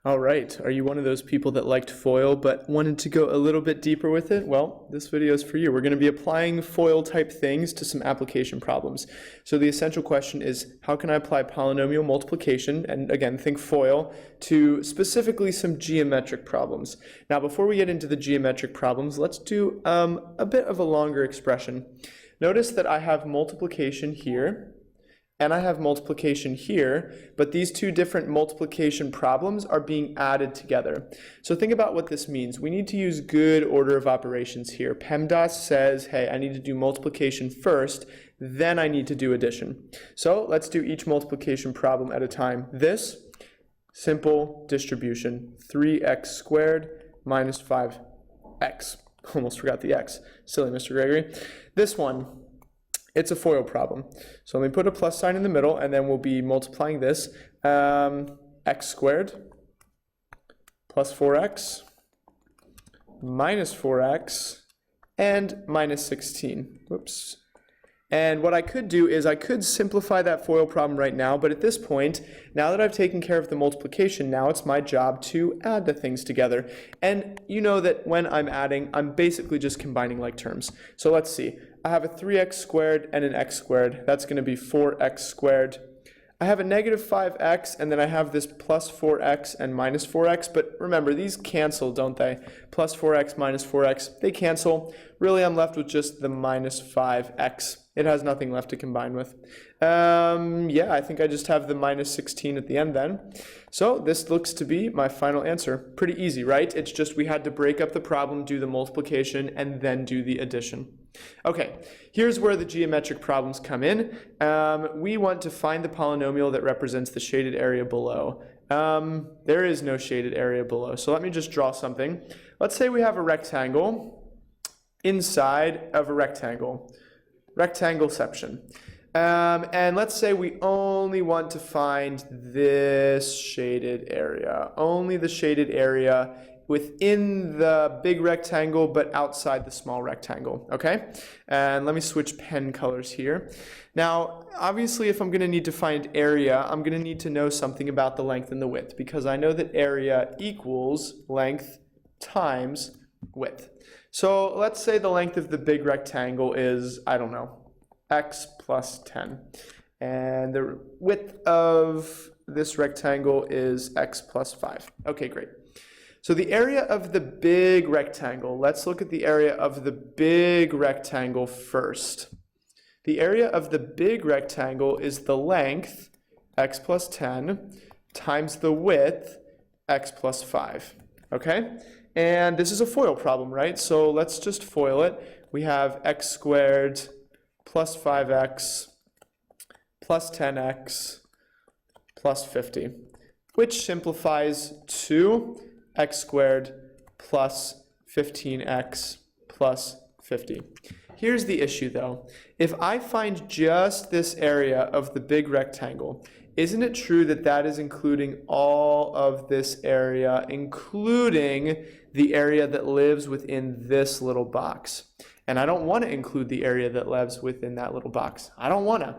All right, are you one of those people that liked FOIL but wanted to go a little bit deeper with it? Well, this video is for you. We're going to be applying FOIL type things to some application problems. So the essential question is, how can I apply polynomial multiplication, and again, think FOIL, to specifically some geometric problems? Now, before we get into the geometric problems, let's do a bit of a longer expression. Notice that I have multiplication here, and I have multiplication here, but these two different multiplication problems are being added together. So think about what this means. We need to use good order of operations here. PEMDAS says, hey, I need to do multiplication first, then I need to do addition. So let's do each multiplication problem at a time. This, simple distribution, 3x squared minus 5x. Almost forgot the x. Silly, Mr. Gregory. This one, it's a FOIL problem. So let me put a plus sign in the middle, and then we'll be multiplying this. X squared plus 4x minus 4x and minus 16. Whoops. And what I could do is I could simplify that FOIL problem right now, but at this point, now that I've taken care of the multiplication, now it's my job to add the things together. And you know that when I'm adding, I'm basically just combining like terms. So let's see. I have a 3x squared and an x squared. That's going to be 4x squared. I have a negative 5x, and then I have this plus 4x and minus 4x, but remember, these cancel, don't they? Plus 4x minus 4x, they cancel. Really, I'm left with just the minus 5x. It has nothing left to combine with. Yeah, I think I just have the minus 16 at the end then. So this looks to be my final answer. Pretty easy, right? It's just we had to break up the problem, do the multiplication, and then do the addition. Okay, here's where the geometric problems come in. We want to find the polynomial that represents the shaded area below. There is no shaded area below, so let me just draw something. Let's say we have a rectangle inside of a rectangle. Rectangleception. And let's say we only want to find this shaded area, only the shaded area within the big rectangle but outside the small rectangle, okay? And let me switch pen colors here. Now, obviously, if I'm going to need to find area, I'm going to need to know something about the length and the width, because I know that area equals length times width. So let's say the length of the big rectangle is, I don't know, x plus 10. And the width of this rectangle is x plus 5. Okay, great. So the area of the big rectangle, let's look at the area of the big rectangle first. The area of the big rectangle is the length, x plus 10, times the width, x plus 5. Okay? And this is a FOIL problem, right? So let's just FOIL it. We have x squared plus 5x plus 10x plus 50, which simplifies to x squared plus 15x plus 50. Here's the issue though. If I find just this area of the big rectangle, isn't it true that that is including all of this area, including the area that lives within this little box? And I don't want to include the area that lives within that little box. I don't want to.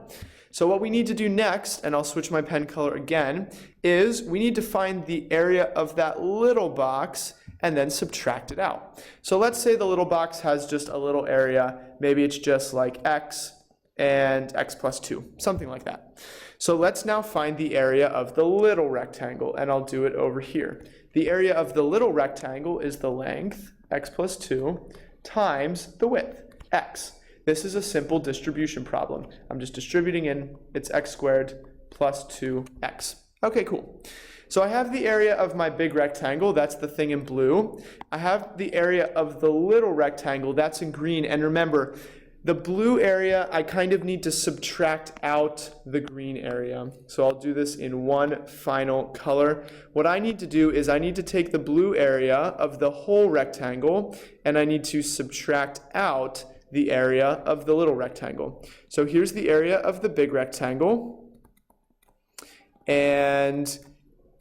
So what we need to do next, and I'll switch my pen color again, is we need to find the area of that little box and then subtract it out. So let's say the little box has just a little area. Maybe it's just like x and x plus 2, something like that. So let's now find the area of the little rectangle, and I'll do it over here. The area of the little rectangle is the length, x plus 2, times the width, x. This is a simple distribution problem. I'm just distributing in, it's x squared plus 2x. Okay, cool. So I have the area of my big rectangle, that's the thing in blue. I have the area of the little rectangle, that's in green. And remember, the blue area, I kind of need to subtract out the green area. So I'll do this in one final color. What I need to do is I need to take the blue area of the whole rectangle, and I need to subtract out the area of the little rectangle. So here's the area of the big rectangle, and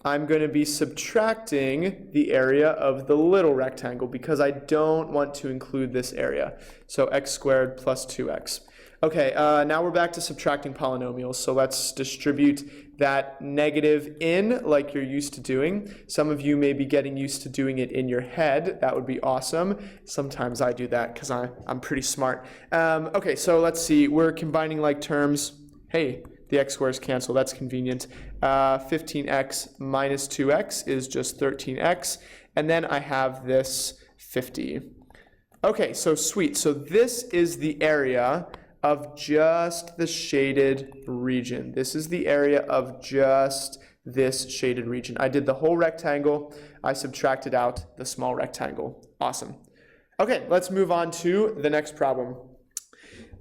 I'm going to be subtracting the area of the little rectangle because I don't want to include this area. So x squared plus 2x. Okay, now we're back to subtracting polynomials. So let's distribute that negative in like you're used to doing. Some of you may be getting used to doing it in your head. That would be awesome. Sometimes I do that because I'm pretty smart. Okay, so let's see. We're combining like terms. Hey, the x squares cancel. That's convenient. 15x minus 2x is just 13x. And then I have this 50. Okay, so sweet. So this is the area of just the shaded region. This is the area of just this shaded region. I did the whole rectangle. I subtracted out the small rectangle. Awesome. Okay, let's move on to the next problem.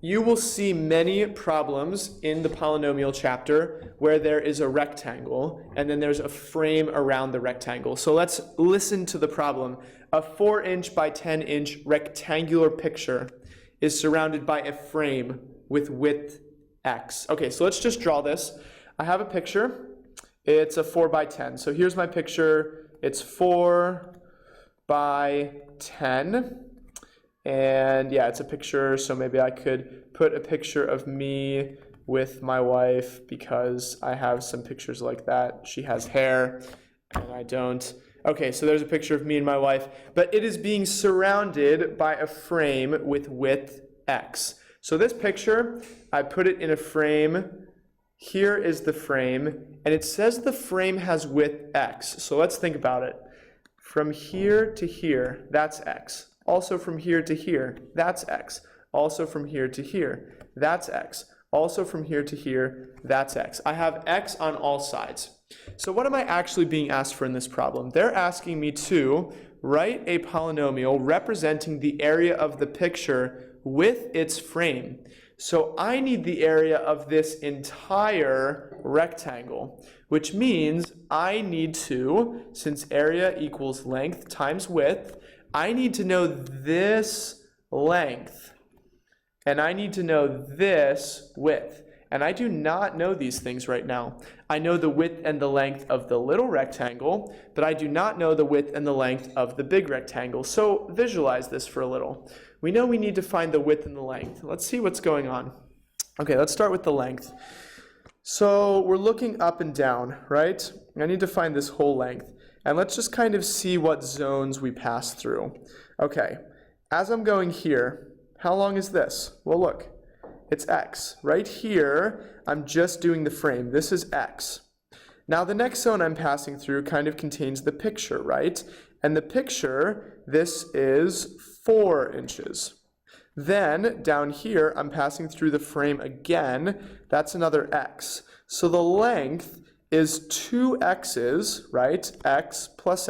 You will see many problems in the polynomial chapter where there is a rectangle and then there's a frame around the rectangle. So let's listen to the problem. A 4-inch by 10-inch rectangular picture is surrounded by a frame with width x. Okay, so let's just draw this. I have a picture. It's a 4 by 10. So here's my picture. It's 4 by 10. And yeah, it's a picture, so maybe I could put a picture of me with my wife because I have some pictures like that. She has hair and I don't. Okay, so there's a picture of me and my wife, but it is being surrounded by a frame with width x. So this picture, I put it in a frame. Here is the frame, and it says the frame has width x. So let's think about it. From here to here, that's x. Also from here to here, that's x. Also from here to here, that's x. Also from here to here, that's x. I have x on all sides. So what am I actually being asked for in this problem? They're asking me to write a polynomial representing the area of the picture with its frame. So I need the area of this entire rectangle, which means I need to, since area equals length times width, I need to know this length, and I need to know this width. And I do not know these things right now. I know the width and the length of the little rectangle, but I do not know the width and the length of the big rectangle. So visualize this for a little. We know we need to find the width and the length. Let's see what's going on. Okay, let's start with the length. So we're looking up and down, right? I need to find this whole length. And let's just kind of see what zones we pass through. Okay, as I'm going here, how long is this? Well, look, it's x. Right here, I'm just doing the frame. This is x. Now, the next zone I'm passing through kind of contains the picture, right? And the picture, this is 4 inches. Then, down here, I'm passing through the frame again. That's another x. So the length is 2 x's, right? X plus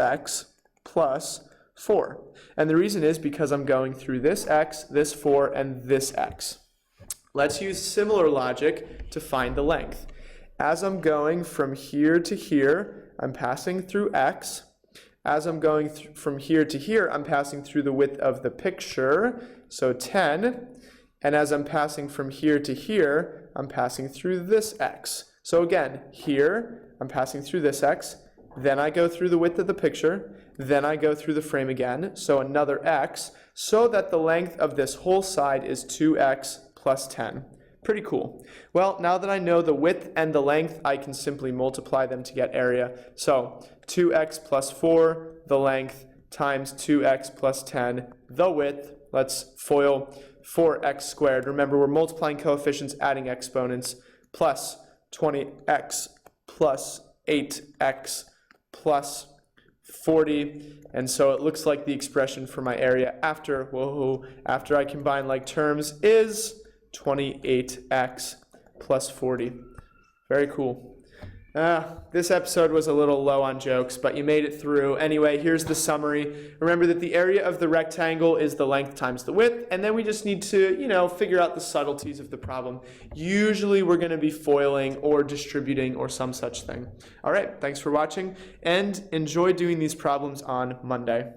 4. And the reason is because I'm going through this x, this 4, and this x. Let's use similar logic to find the length. As I'm going from here to here, I'm passing through x. As I'm going from here to here, I'm passing through the width of the picture, so 10. And as I'm passing from here to here, I'm passing through this x. So again, here, I'm passing through this x, then I go through the width of the picture, then I go through the frame again, so another x, so that the length of this whole side is 2x plus 10. Pretty cool. Well, now that I know the width and the length, I can simply multiply them to get area. So 2x plus 4, the length, times 2x plus 10, the width. Let's FOIL 4x squared. Remember, we're multiplying coefficients, adding exponents, plus 20x plus 8x plus 40. And so it looks like the expression for my area after I combine like terms is 28x plus 40. Very cool. This episode was a little low on jokes, but you made it through. Anyway, here's the summary. Remember that the area of the rectangle is the length times the width, and then we just need to, figure out the subtleties of the problem. Usually we're going to be foiling or distributing or some such thing. All right, thanks for watching, and enjoy doing these problems on Monday.